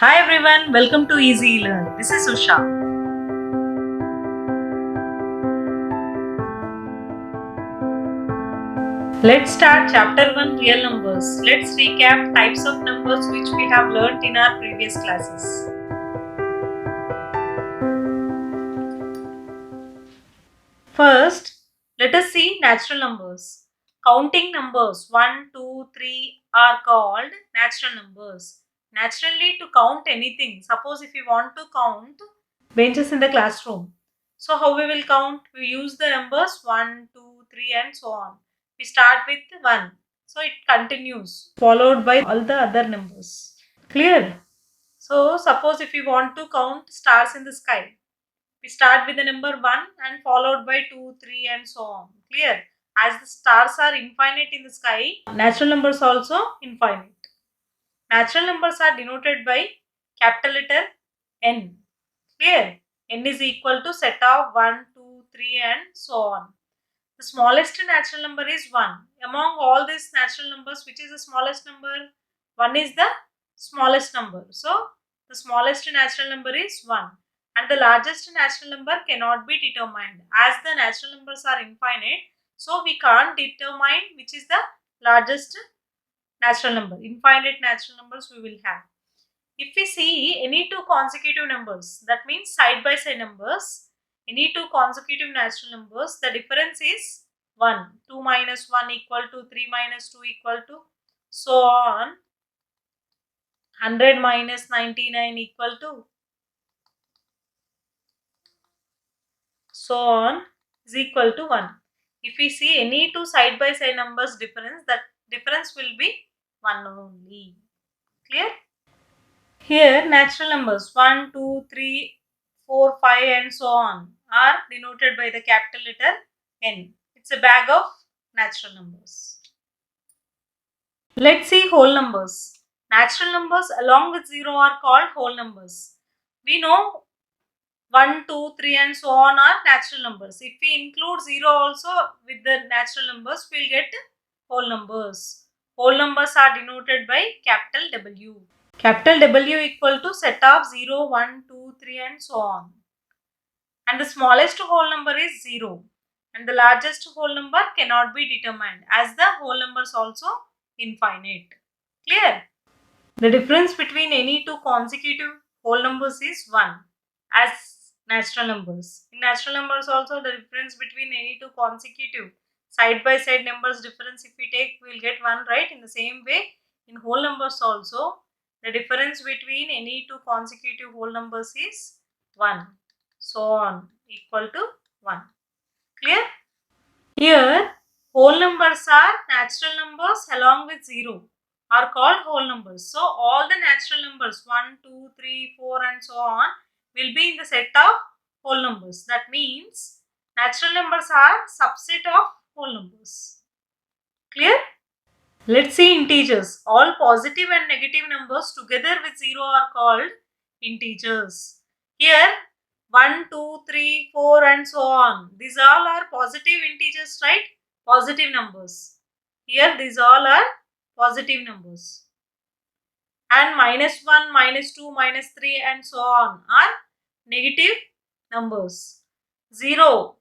Hi everyone, welcome to Easy Learn. This is Usha. Let's start chapter 1 Real Numbers. Let's recap types of numbers which we have learnt in our previous classes. First, let us see natural numbers. Counting numbers 1, 2, 3 are called natural numbers. Naturally, to count anything, suppose if you want to count benches in the classroom. So how we will count? We use the numbers 1, 2, 3 and so on. We start with 1. So it continues followed by all the other numbers. Clear? So suppose if you want to count stars in the sky. We start with the number 1 and followed by 2, 3 and so on. Clear? As the stars are infinite in the sky, natural numbers also infinite. Natural numbers are denoted by capital letter N. Clear? N is equal to set of 1, 2, 3 and so on. The smallest natural number is 1. Among all these natural numbers, which is the smallest number? 1 is the smallest number. So, the smallest natural number is 1. And the largest natural number cannot be determined. As the natural numbers are infinite, so we can't determine which is the largest natural number. Infinite natural numbers we will have. If we see any two consecutive numbers, that means side by side numbers, any two consecutive natural numbers, the difference is 1. 2 minus 1 equal to 3 minus 2 equal to so on. 100 minus 99 equal to so on is equal to 1. If we see any two side by side numbers difference, that difference will be 1 only. Clear? Here natural numbers 1, 2, 3, 4, 5 and so on are denoted by the capital letter N. It's a bag of natural numbers. Let's see whole numbers. Natural numbers along with 0 are called whole numbers. We know 1, 2, 3 and so on are natural numbers. If we include 0 also with the natural numbers, we'll get whole numbers. Whole numbers are denoted by capital W. Capital W equal to set of 0, 1, 2, 3 and so on. And the smallest whole number is 0. And the largest whole number cannot be determined as the whole numbers also infinite. Clear? The difference between any two consecutive whole numbers is 1 as natural numbers. In natural numbers also the difference between any two consecutive side by side numbers difference if we take we will get 1, right? In the same way in whole numbers also the difference between any two consecutive whole numbers is 1. So on equal to 1. Clear? Here whole numbers are natural numbers along with 0 are called whole numbers. So all the natural numbers 1, 2, 3, 4 and so on will be in the set of whole numbers. That means natural numbers are subset of whole numbers. Clear? Let's see integers. All positive and negative numbers together with 0 are called integers. Here 1, 2, 3, 4 and so on. These all are positive integers, right? Positive numbers. Here these all are positive numbers. And minus 1, minus 2, minus 3 and so on are negative numbers. 0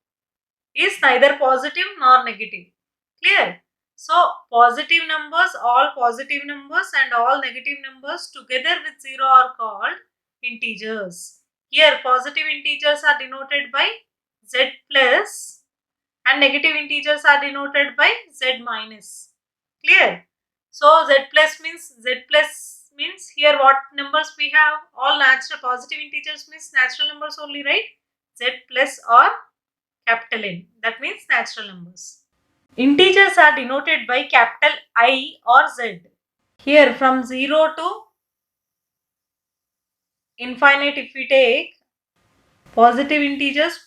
is neither positive nor negative. Clear? So, positive numbers, all positive numbers and all negative numbers together with 0 are called integers. Here, positive integers are denoted by z plus and negative integers are denoted by z minus. Clear? So, z plus means here what numbers we have? All natural positive integers means natural numbers only, right? Z plus or capital N. That means natural numbers. Integers are denoted by capital I or Z. Here from 0 to infinite if we take positive integers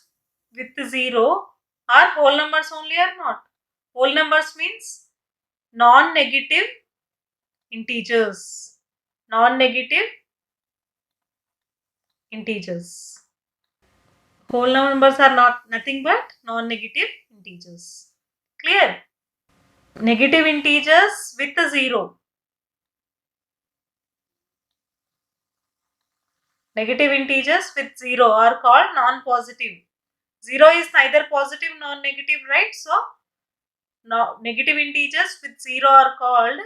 with 0 are whole numbers only or not? Whole numbers means non-negative integers. Non-negative integers. Whole numbers are nothing but non-negative integers. Clear? Negative integers with a 0. Negative integers with 0 are called non-positive. 0 is neither positive nor negative, right? So, negative integers with 0 are called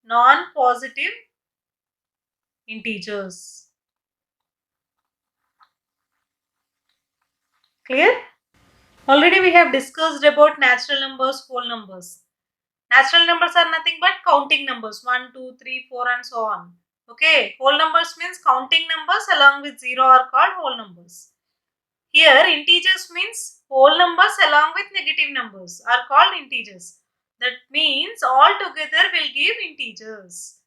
non-positive integers. Clear? Already we have discussed about natural numbers, whole numbers. Natural numbers are nothing but counting numbers 1, 2, 3, 4 and so on. Okay, whole numbers means counting numbers along with 0 are called whole numbers. Here integers means whole numbers along with negative numbers are called integers. That means all together will give integers.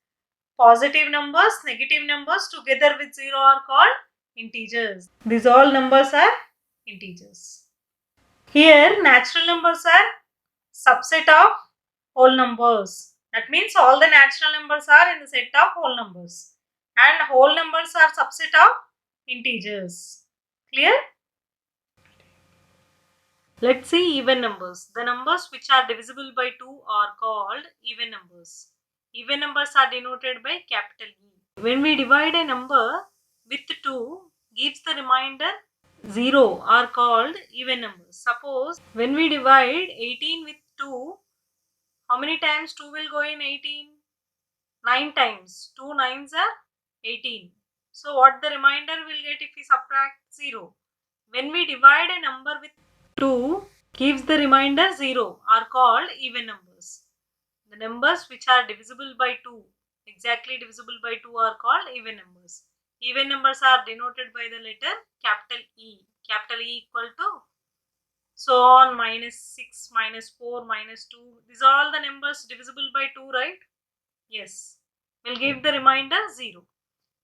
Positive numbers, negative numbers together with 0 are called integers. These all numbers are integers. Here natural numbers are subset of whole numbers. That means all the natural numbers are in the set of whole numbers. And whole numbers are subset of integers. Clear? Let's see even numbers. The numbers which are divisible by 2 are called even numbers. Even numbers are denoted by capital E. When we divide a number with 2 gives the remainder 0 are called even numbers. Suppose when we divide 18 with 2, how many times 2 will go in 18? 9 times. 2 nines are 18. So what the remainder will get if we subtract 0? When we divide a number with 2 gives the remainder 0 are called even numbers. The numbers which are divisible by 2, exactly divisible by 2 are called even numbers. Even numbers are denoted by the letter capital E. Capital E equal to so on -6, -4, -2. These are all the numbers divisible by 2, right? Yes. Will give the remainder 0.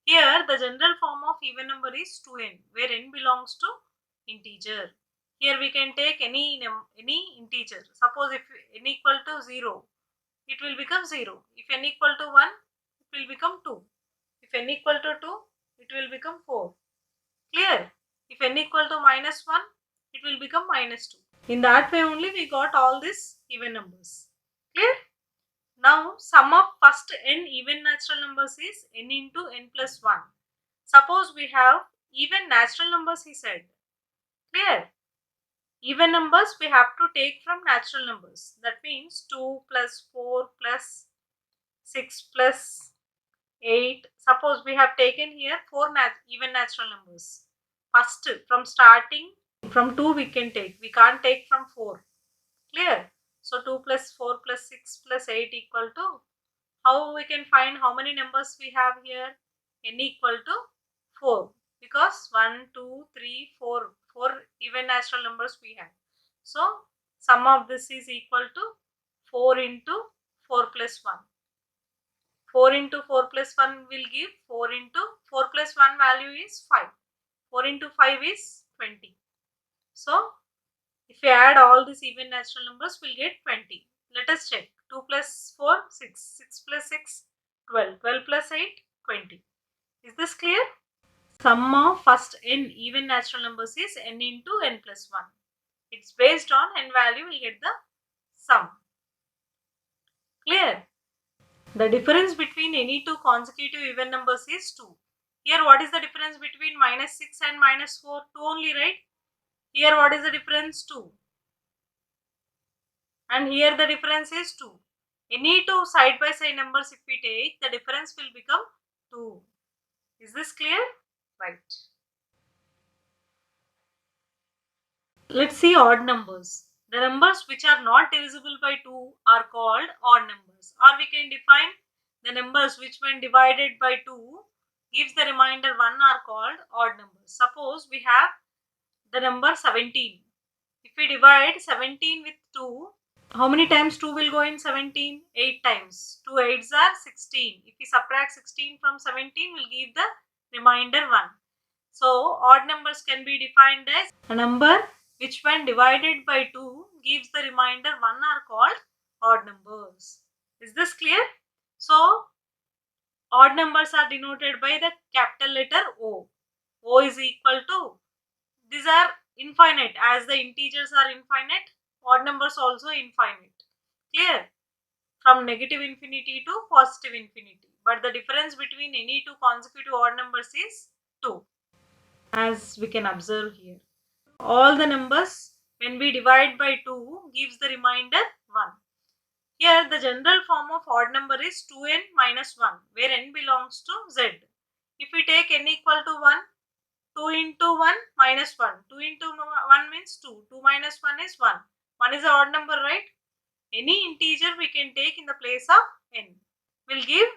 Here the general form of even number is 2n, where n belongs to integer. Here we can take any integer. Suppose if n equal to 0, it will become 0. If n equal to 1, it will become 2. If n equal to 2, it will become 4. Clear? If n equal to -1, it will become -2. In that way only we got all these even numbers. Clear? Now sum of first n even natural numbers is n into n plus 1. Suppose we have even natural numbers, he said. Clear? Even numbers we have to take from natural numbers. That means 2 plus 4 plus 6 plus 8. Suppose we have taken here 4 even natural numbers. First from starting from 2 we can take. We can't take from 4. Clear? So 2 plus 4 plus 6 plus 8 equal to, how we can find how many numbers we have here? N equal to 4, because 1, 2, 3, 4, 4 even natural numbers we have. So sum of this is equal to 4 into 4 plus 1. 4 into 4 plus 1 will give 4 into 4 plus 1 value is 5. 4 into 5 is 20. So if we add all these even natural numbers, we'll get 20. Let us check. 2 plus 4, 6. 6 plus 6, 12. 12 plus 8, 20. Is this clear? Sum of first n even natural numbers is n into n plus 1. It's based on n value, we'll get the sum. Clear? The difference between any two consecutive even numbers is 2. Here what is the difference between -6 and -4? 2 only, right? Here what is the difference? 2. And here the difference is 2. Any two side by side numbers if we take, the difference will become 2. Is this clear? Right. Let's see odd numbers. The numbers which are not divisible by 2 are called odd numbers. Or we can define the numbers which when divided by 2 gives the remainder 1 are called odd numbers. Suppose we have the number 17. If we divide 17 with 2, how many times 2 will go in 17? 8 times. 2 8s are 16. If we subtract 16 from 17, we'll give the remainder 1. So, odd numbers can be defined as a number which when divided by 2 gives the remainder 1 are called odd numbers. Is this clear? So, odd numbers are denoted by the capital letter O. O is equal to, these are infinite, as the integers are infinite, odd numbers also infinite. Clear? From negative infinity to positive infinity. But the difference between any two consecutive odd numbers is 2, as we can observe here. All the numbers when we divide by 2 gives the remainder 1. Here the general form of odd number is 2n minus 1, where n belongs to z. If we take n equal to 1, 2 into 1 minus 1. 2 into 1 means 2. 2 minus 1 is 1. 1 is an odd number, right? Any integer we can take in the place of n will give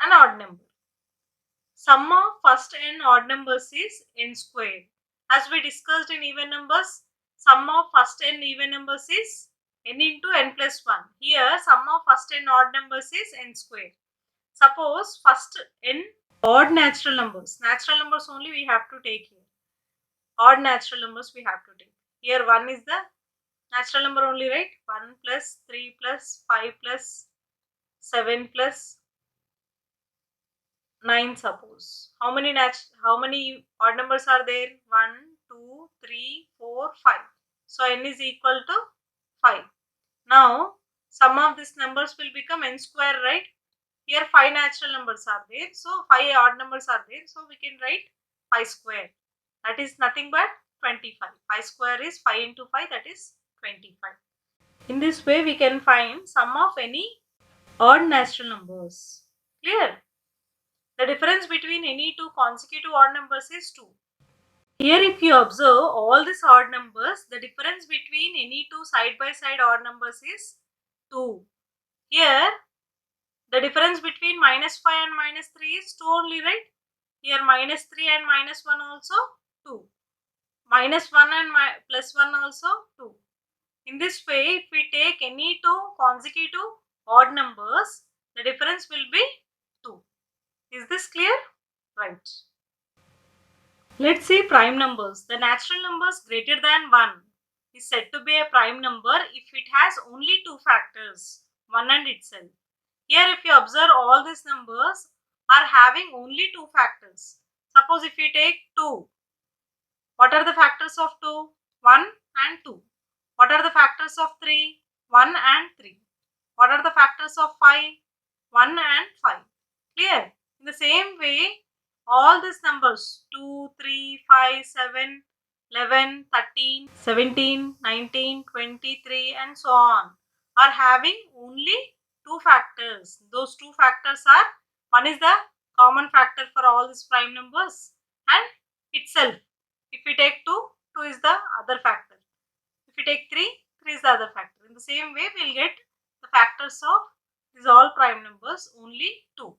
an odd number. Sum of first n odd numbers is n squared. As we discussed in even numbers, sum of first n even numbers is n into n plus 1. Here, sum of first n odd numbers is n squared. Suppose first n odd natural numbers. Natural numbers only we have to take here. Odd natural numbers we have to take. Here 1 is the natural number only, right? 1 plus 3 plus 5 plus 7 plus 9, suppose. How many odd numbers are there? 1, 2, 3, 4, 5. So n is equal to 5. Now sum of these numbers will become n square, right? Here 5 natural numbers are there. So 5 odd numbers are there. So we can write 5 square. That is nothing but 25. 5 square is 5 into 5, that is 25. In this way we can find sum of any odd natural numbers. Clear? The difference between any two consecutive odd numbers is 2. Here if you observe all these odd numbers, the difference between any two side by side odd numbers is 2. Here the difference between minus 5 and minus 3 is 2 only, right? Here minus 3 and minus 1 also 2. Minus 1 and plus 1 also 2. In this way, if we take any two consecutive odd numbers, the difference will be 2. Is this clear? Right. Let's see prime numbers. The natural numbers greater than 1 is said to be a prime number if it has only two factors, 1 and itself. Here if you observe, all these numbers are having only two factors. Suppose if we take 2, what are the factors of 2? 1 and 2. What are the factors of 3? 1 and 3. What are the factors of 5? 1 and 5. Clear? In the same way, all these numbers 2, 3, 5, 7, 11, 13, 17, 19, 23 and so on are having only two factors. Those two factors are, one is the common factor for all these prime numbers and itself. If we take 2, 2 is the other factor. If we take 3, 3 is the other factor. In the same way, we will get the factors of these all prime numbers only 2,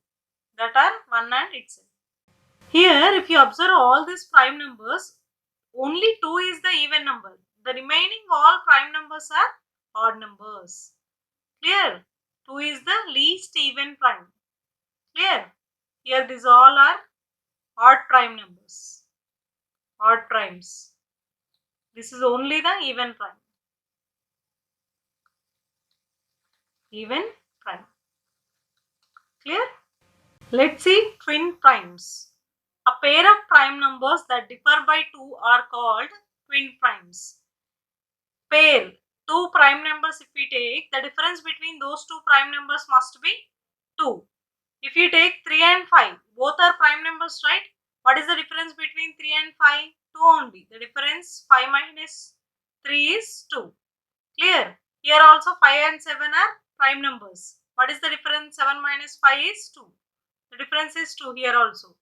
that are 1 and itself. Here, if you observe all these prime numbers, only 2 is the even number. The remaining all prime numbers are odd numbers. Clear? 2 is the least even prime. Clear? Here these all are odd prime numbers. Odd primes. This is only the even prime. Even prime. Clear? Let's see twin primes. A pair of prime numbers that differ by 2 are called twin primes. Pair, two prime numbers if we take, the difference between those two prime numbers must be 2. If you take 3 and 5, both are prime numbers, right? What is the difference between 3 and 5? 2 only. The difference 5 minus 3 is 2. Clear? Here also 5 and 7 are prime numbers. What is the difference? 7 minus 5 is 2. The difference is 2 here also.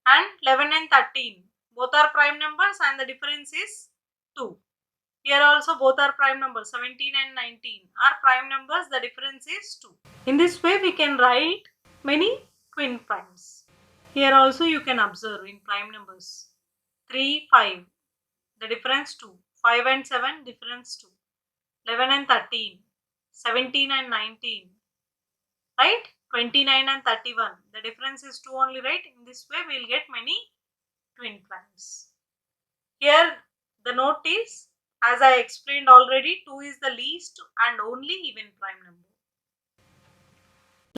And 11 and 13. Both are prime numbers and the difference is 2. Here also both are prime numbers. 17 and 19 are prime numbers. The difference is 2. In this way we can write many twin primes. Here also you can observe in prime numbers. 3, 5. The difference 2. 5 and 7 difference 2. 11 and 13. 17 and 19. Right? 29 and 31. The difference is 2 only, right? In this way we will get many twin primes. Here the note is, as I explained already, 2 is the least and only even prime number.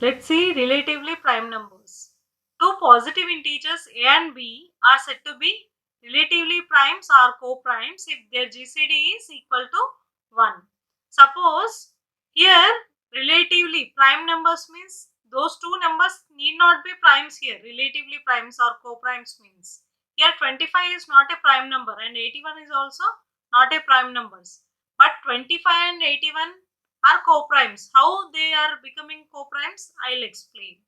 Let's see relatively prime numbers. Two positive integers a and b are said to be relatively primes or co-primes if their GCD is equal to 1. Suppose here relatively prime numbers means those two numbers need not be primes here. Relatively primes or co-primes means. Here 25 is not a prime number and 81 is also not a prime numbers. But 25 and 81 are co-primes. How they are becoming co-primes? I'll explain.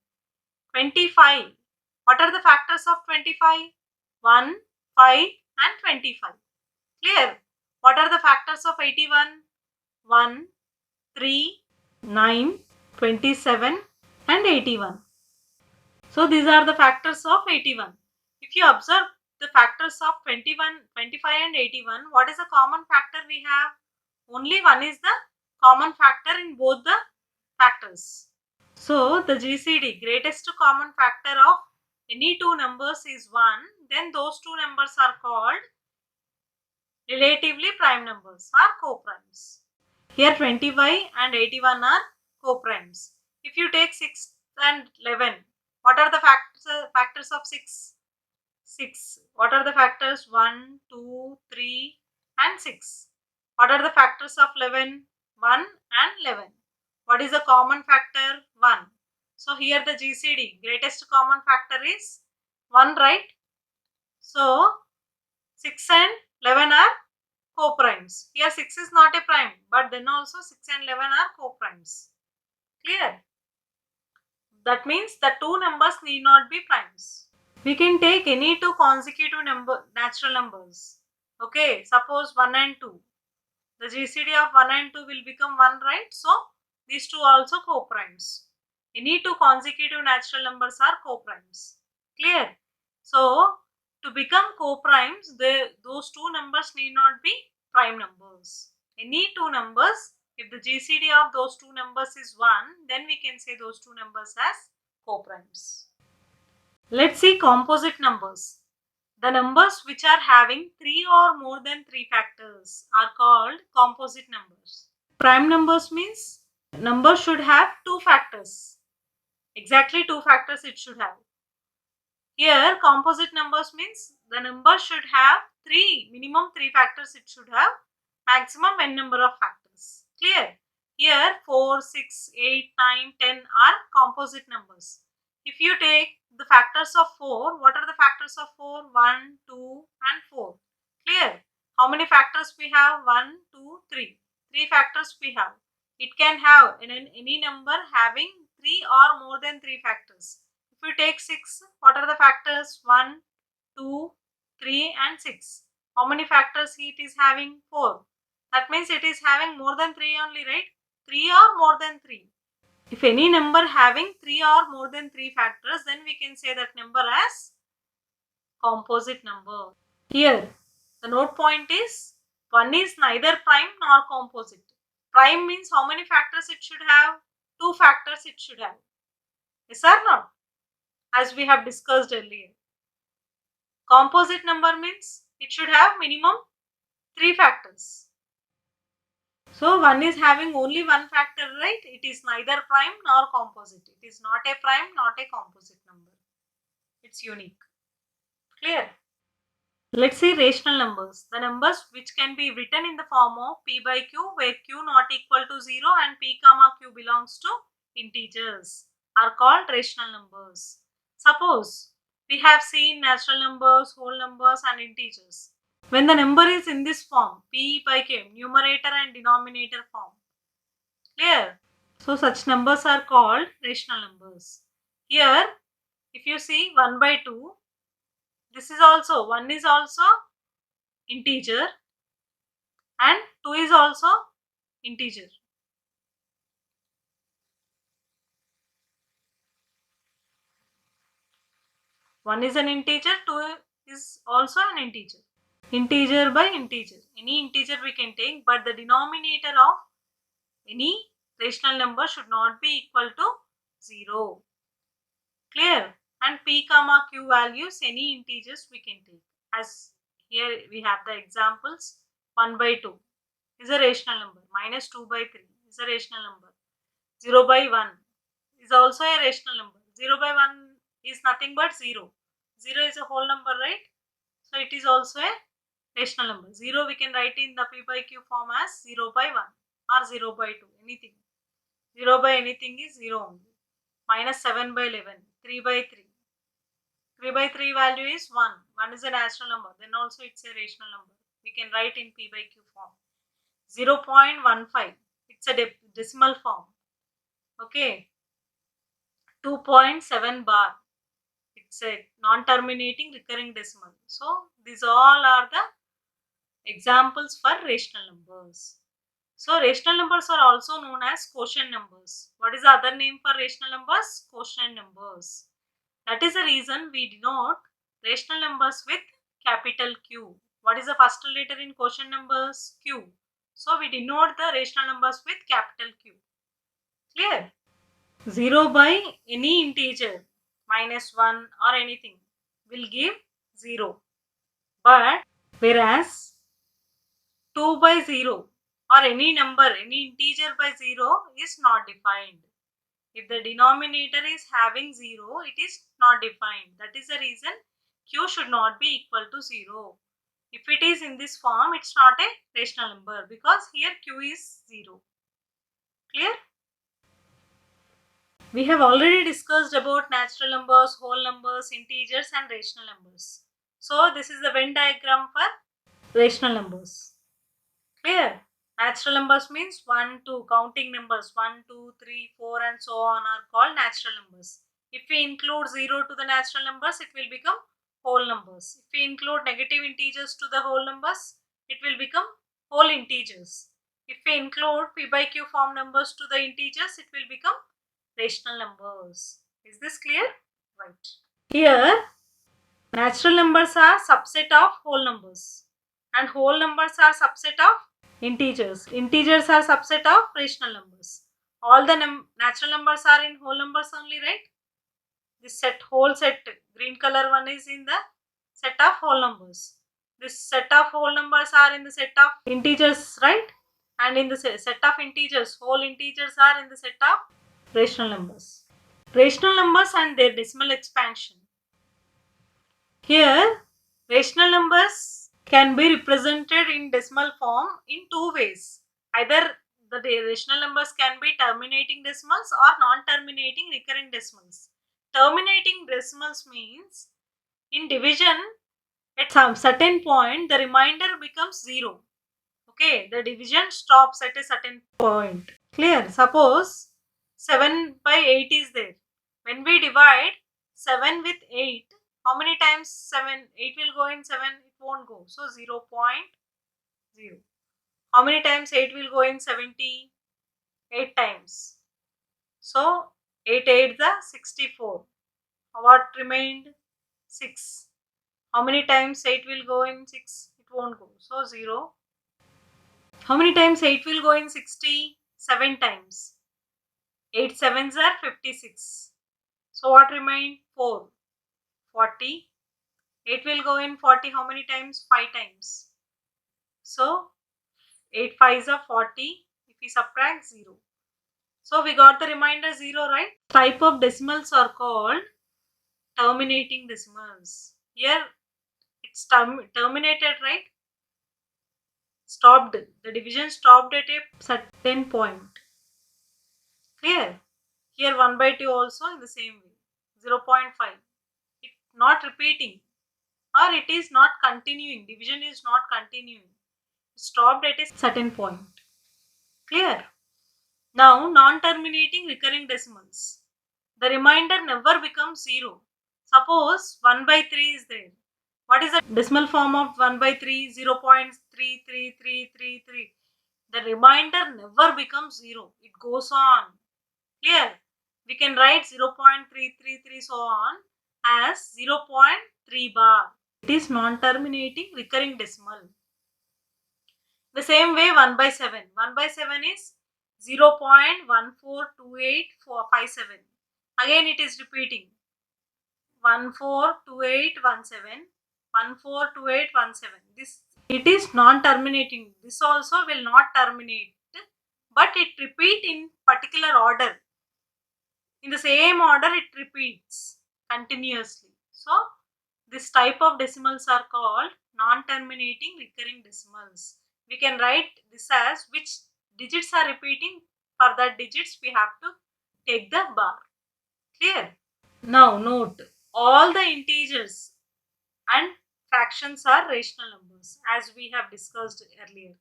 25. What are the factors of 25? 1, 5 and 25. Clear? What are the factors of 81? 1, 3, 9, 27 and 81. So these are the factors of 81. If you observe the factors of 21, 25 and 81, what is the common factor we have? Only one is the common factor in both the factors. So the GCD, greatest common factor of any two numbers is 1, then those two numbers are called relatively prime numbers or co-primes. Here 25 and 81 are co-primes. If you take 6 and 11, what are the factors of 6? 6. What are the factors? 1, 2, 3 and 6. What are the factors of 11? 1 and 11. What is the common factor? 1. So here the GCD, greatest common factor is 1, right? So 6 and 11 are co-primes. Here 6 is not a prime, but then also 6 and 11 are co-primes. Clear? That means the two numbers need not be primes. We can take any two consecutive natural numbers. Okay, suppose 1 and 2. The GCD of 1 and 2 will become 1, right? So these two also co-primes. Any two consecutive natural numbers are co-primes. Clear? So to become co-primes, those two numbers need not be prime numbers. Any two numbers, if the GCD of those two numbers is 1, then we can say those two numbers as co-primes. Let's see composite numbers. The numbers which are having 3 or more than 3 factors are called composite numbers. Prime numbers means number should have 2 factors. Exactly 2 factors it should have. Here composite numbers means the number should have minimum 3 factors it should have, maximum n number of factors. Clear? Here 4, 6, 8, 9, 10 are composite numbers. If you take the factors of 4, what are the factors of 4? 1, 2 and 4. Clear? How many factors we have? 1, 2, 3. 3 factors we have. It can have any number having 3 or more than 3 factors. If you take 6, what are the factors? 1, 2, 3 and 6. How many factors it is having? 4. That means it is having more than 3 only, right? 3 or more than 3. If any number having 3 or more than 3 factors, then we can say that number as composite number. Here, the note point is 1 is neither prime nor composite. Prime means how many factors it should have? 2 factors it should have. Yes or not? As we have discussed earlier. Composite number means it should have minimum 3 factors. So 1 is having only 1 factor, right? It is neither prime nor composite. It is not a prime, not a composite number. It's unique. Clear? Let's see rational numbers. The numbers which can be written in the form of p by q, where q not equal to 0 and p comma q belongs to integers, are called rational numbers. Suppose we have seen natural numbers, whole numbers and integers. When the number is in this form, p by q, numerator and denominator form. Clear? So such numbers are called rational numbers. Here, if you see 1 by 2, this is also, 1 is also integer and 2 is also integer. One is an integer, 2 is also an integer. Integer by integer. Any integer we can take, but the denominator of any rational number should not be equal to 0. Clear? And p comma q values, any integers we can take. As here we have the examples. 1 by 2 is a rational number. Minus 2 by 3 is a rational number. 0 by 1 is also a rational number. 0 by 1 is nothing but 0. 0 is a whole number, right? So it is also a rational number. 0 we can write in the p by q form as 0 by 1 or 0 by 2, anything. 0 by anything is 0 only. minus 7 by 11, 3 by 3. 3 by 3 value is 1. 1 is a natural number. Then also it's a rational number. We can write in P by Q form. 0.15. It's a decimal form. Okay. 2.7 bar. It's a non-terminating recurring decimal. So these all are the examples for rational numbers. So rational numbers are also known as quotient numbers. What is the other name for rational numbers? Quotient numbers. That is the reason we denote rational numbers with capital Q. What is the first letter in quotient numbers? Q. So we denote the rational numbers with capital Q. Clear? 0 by any integer, minus 1 or anything, will give 0. But whereas 2 by 0 or any number, any integer by 0 is not defined. If the denominator is having 0, it is not defined. That is the reason Q should not be equal to 0. If it is in this form, it's not a rational number because here Q is 0. Clear? We have already discussed about natural numbers, whole numbers, integers and rational numbers. So this is the Venn diagram for rational numbers. Clear? Natural numbers means 1, 2, counting numbers 1, 2, 3, 4 and so on are called natural numbers. If we include 0 to the natural numbers, it will become whole numbers. If we include negative integers to the whole numbers, it will become whole integers. If we include P by Q form numbers to the integers, it will become rational numbers. Is this clear? Right. Here, natural numbers are subset of whole numbers and whole numbers are subset of integers. Integers are subset of rational numbers. All the natural numbers are in whole numbers only, right? This set, whole set, green color one is in the set of whole numbers. This set of whole numbers are in the set of integers, right? And in the set of integers, whole integers are in the set of rational numbers. Rational numbers and their decimal expansion. Here, rational numbers can be represented in decimal form in two ways. Either the rational numbers can be terminating decimals or non-terminating recurring decimals. Terminating decimals means in division at some certain point the remainder becomes 0. Okay, the division stops at a certain point. Clear? Suppose 7 by 8 is there. When we divide 7 with 8, how many times 7? 8 will go in 7, it won't go. So 0.0. How many times 8 will go in 70? 8 times. So 8 8 the 64. What remained? 6. How many times 8 will go in 6? It won't go. So 0. How many times 8 will go in 60? 7 times. 8 sevens are 56. So what remained? 4. 40. 8 will go in 40. How many times? 5 times. So 8 5s are 40. If we subtract 0. So we got the remainder 0, right? Type of decimals are called terminating decimals. Here it's terminated, right? Stopped. The division stopped at a certain point. Clear? Here 1 by 2 also in the same way. 0.5. It not repeating or it is not continuing. Division is not continuing. It stopped at a certain point. Clear? Now non-terminating recurring decimals. The remainder never becomes 0. Suppose 1 by 3 is there. What is the decimal form of 1 by 3? 0.33333. The remainder never becomes 0. It goes on. Clear? We can write 0.333 so on as 0.3 bar. It is non-terminating recurring decimal. The same way 1 by 7. 1 by 7 is 0.142857. Again it is repeating. 142817. 142817. This, it is non-terminating. This also will not terminate, but it repeat in particular order. In the same order it repeats continuously. So this type of decimals are called non-terminating recurring decimals. We can write this as which digits are repeating. For that digits we have to take the bar. Clear? Now note, all the integers and fractions are rational numbers, as we have discussed earlier.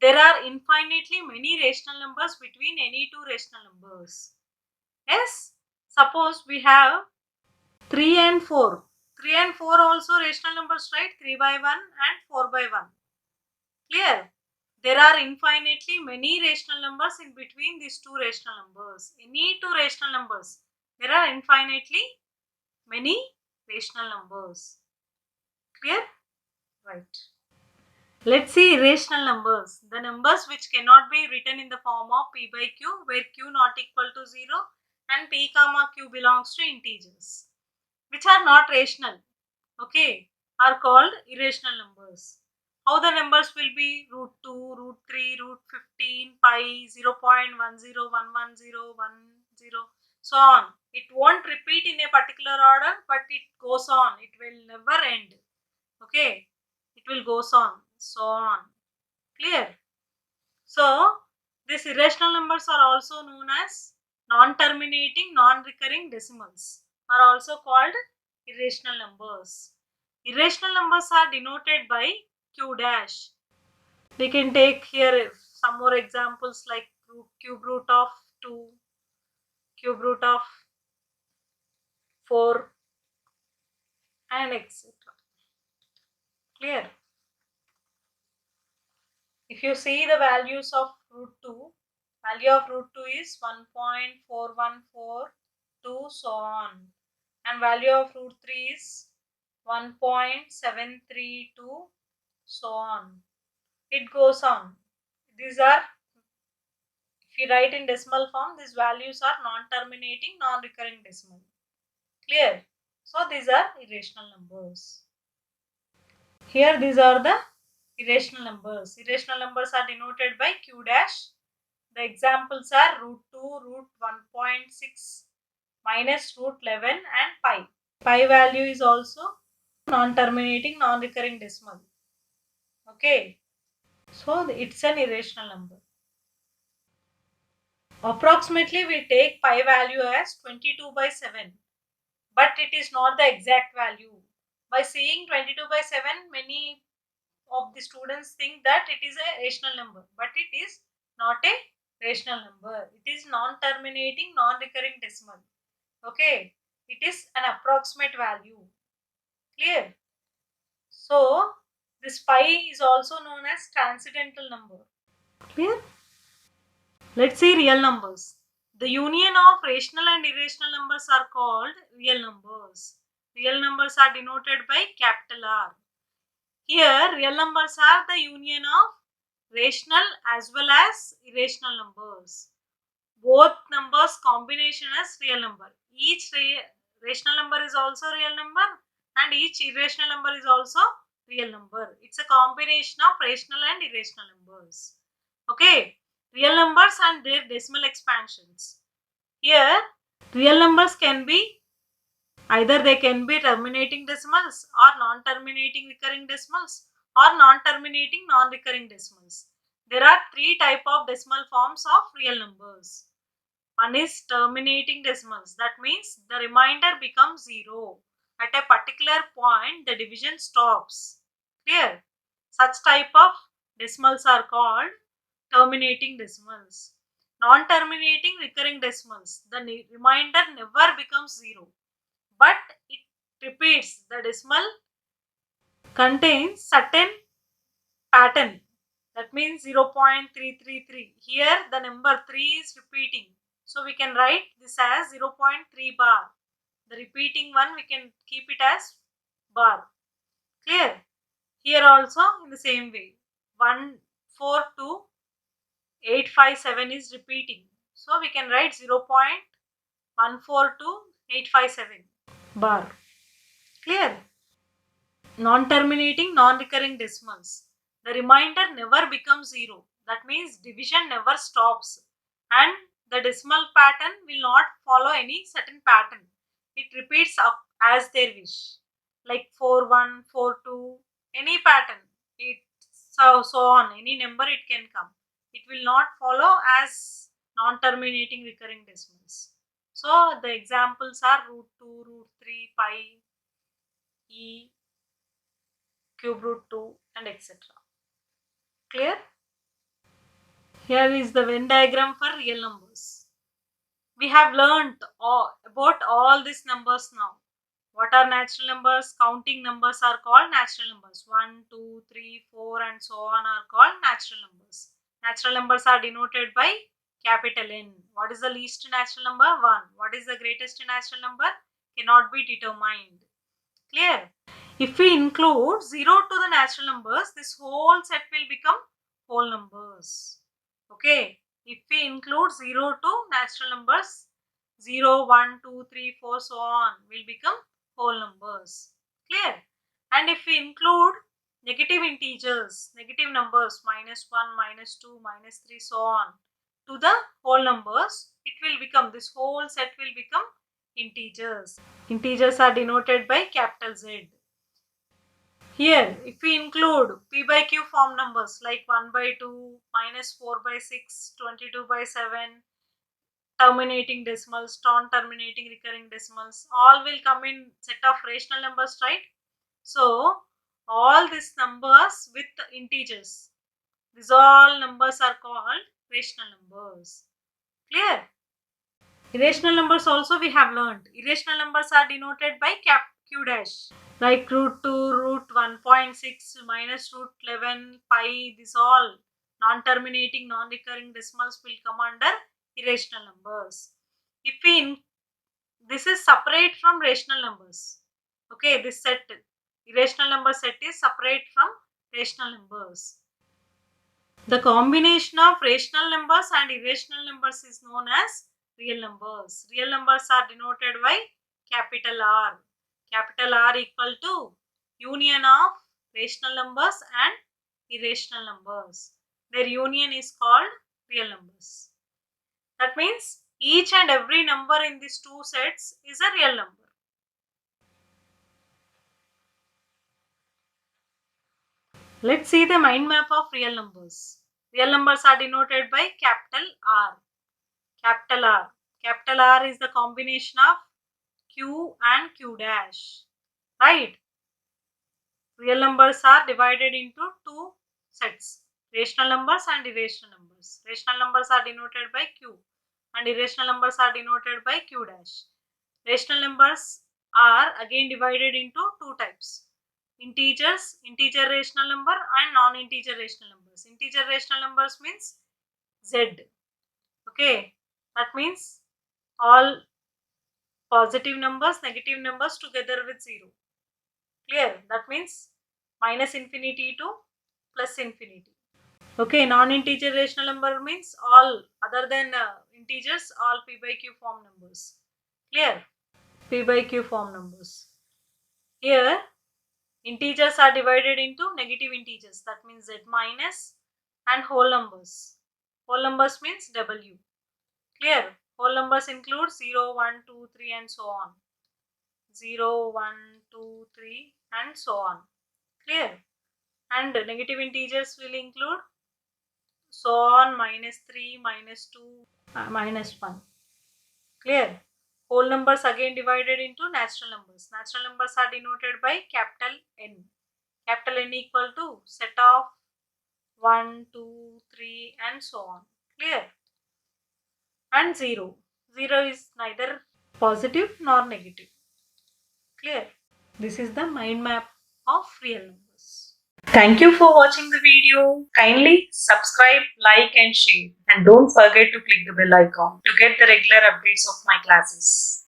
There are infinitely many rational numbers between any two rational numbers. Yes, suppose we have 3 and 4. 3 and 4 also rational numbers, right? 3 by 1 and 4 by 1. Clear? There are infinitely many rational numbers in between these two rational numbers. Any two rational numbers. There are infinitely many rational numbers. Clear? Right. Let's see irrational numbers. The numbers which cannot be written in the form of p by q, where q not equal to 0 and p comma q belongs to integers, which are not rational, okay, are called irrational numbers. How the numbers will be? Root 2, root 3, root 15, pi, 0.10110110, so on. It won't repeat in a particular order, but it goes on. It will never end. Okay, it will goes on, so on. Clear? So these irrational numbers are also known as non-terminating, non-recurring decimals, are also called irrational numbers. Irrational numbers are denoted by q dash. We can take here some more examples like cube root of 2, cube root of 4, and etc. Clear? If you see the values of root 2, value of root 2 is 1.4142, so on, and value of root 3 is 1.732, so on. It goes on. These are, if you write in decimal form, these values are non-terminating, non-recurring decimal. Clear? So these are irrational numbers. Here these are the irrational numbers. Irrational numbers are denoted by q dash. The examples are root 2, root 1.6, minus root 11 and pi. Pi value is also non-terminating, non-recurring decimal. Okay. So it's an irrational number. Approximately we take pi value as 22 by 7. But it is not the exact value. By seeing 22 by 7, many of the students think that it is a rational number, but it is not a rational number. It is non-terminating, non-recurring decimal. Okay, it is an approximate value. Clear? So this pi is also known as transcendental number. Clear? Let's see real numbers. The union of rational and irrational numbers are called real numbers. Real numbers are denoted by capital R. Here, real numbers are the union of rational as well as irrational numbers. Both numbers combination as real number. Each rational number is also real number and each irrational number is also real number. It's a combination of rational and irrational numbers. Okay, real numbers and their decimal expansions. Here, real numbers can be either they can be terminating decimals or non-terminating recurring decimals or non-terminating non-recurring decimals. There are three type of decimal forms of real numbers. One is terminating decimals. That means the remainder becomes 0. At a particular point, the division stops. Clear? Such type of decimals are called terminating decimals. Non-terminating recurring decimals. The remainder never becomes 0. But it repeats. The decimal contains certain pattern. That means 0.333. Here the number 3 is repeating. So we can write this as 0.3 bar. The repeating one we can keep it as bar. Clear? Here also in the same way. 142,857 is repeating. So we can write 0.142857 bar. Clear? Non-terminating, non-recurring decimals. The remainder never becomes 0. That means division never stops. And the decimal pattern will not follow any certain pattern. It repeats up as their wish. Like 41, 42, any pattern. So on. Any number it can come. It will not follow as non-terminating recurring decimals. So the examples are root 2, root 3, pi, e, cube root 2 and etc. Clear? Here is the Venn diagram for real numbers. We have learnt about all these numbers now. What are natural numbers? Counting numbers are called natural numbers. 1, 2, 3, 4 and so on are called natural numbers. Natural numbers are denoted by capital N. What is the least natural number? 1. What is the greatest natural number? Cannot be determined. Clear? If we include 0 to the natural numbers, this whole set will become whole numbers. Okay. If we include 0 to natural numbers, 0, 1, 2, 3, 4, so on will become whole numbers. Clear? And if we include negative integers, negative numbers, minus 1, minus 2, minus 3, so on to the whole numbers, it will become, this whole set will become integers. Integers are denoted by capital Z. Here, if we include p by q form numbers like 1 by 2, minus 4 by 6, 22 by 7, terminating decimals, non-terminating recurring decimals, all will come in set of rational numbers, right? So, all these numbers with integers, these all numbers are called rational numbers. Clear? Irrational numbers also we have learned. Irrational numbers are denoted by q dash. Like root 2, root 1.6, minus root 11, pi, this all non-terminating, non-recurring decimals will come under irrational numbers. If we, this is separate from rational numbers. Okay, this set, irrational number set is separate from rational numbers. The combination of rational numbers and irrational numbers is known as real numbers. Real numbers are denoted by capital R. Capital R equal to union of rational numbers and irrational numbers. Their union is called real numbers. That means each and every number in these two sets is a real number. Let's see the mind map of real numbers. Real numbers are denoted by capital R. Capital R. Capital R is the combination of Q and Q dash. Right? Real numbers are divided into two sets. Rational numbers and irrational numbers. Rational numbers are denoted by Q and irrational numbers are denoted by Q dash. Rational numbers are again divided into two types. Integers, integer rational number and non-integer rational numbers. Integer rational numbers means Z. Okay, that means all positive numbers, negative numbers together with 0. Clear? That means minus infinity to plus infinity. Okay, non-integer rational number means all other than integers, all p by q form numbers. Clear? P by q form numbers. Here, integers are divided into negative integers. That means z minus and whole numbers. Whole numbers means w. Clear? Whole numbers include 0, 1, 2, 3 and so on. 0, 1, 2, 3 and so on. Clear? And negative integers will include so on, minus 3, minus 2, minus 1. Clear? Whole numbers again divided into natural numbers. Natural numbers are denoted by capital N. Capital N equal to set of 1, 2, 3 and so on. Clear? And 0. 0 is neither positive nor negative. Clear? This is the mind map of real numbers. Thank you for watching the video. Kindly subscribe, like and share. And don't forget to click the bell icon to get the regular updates of my classes.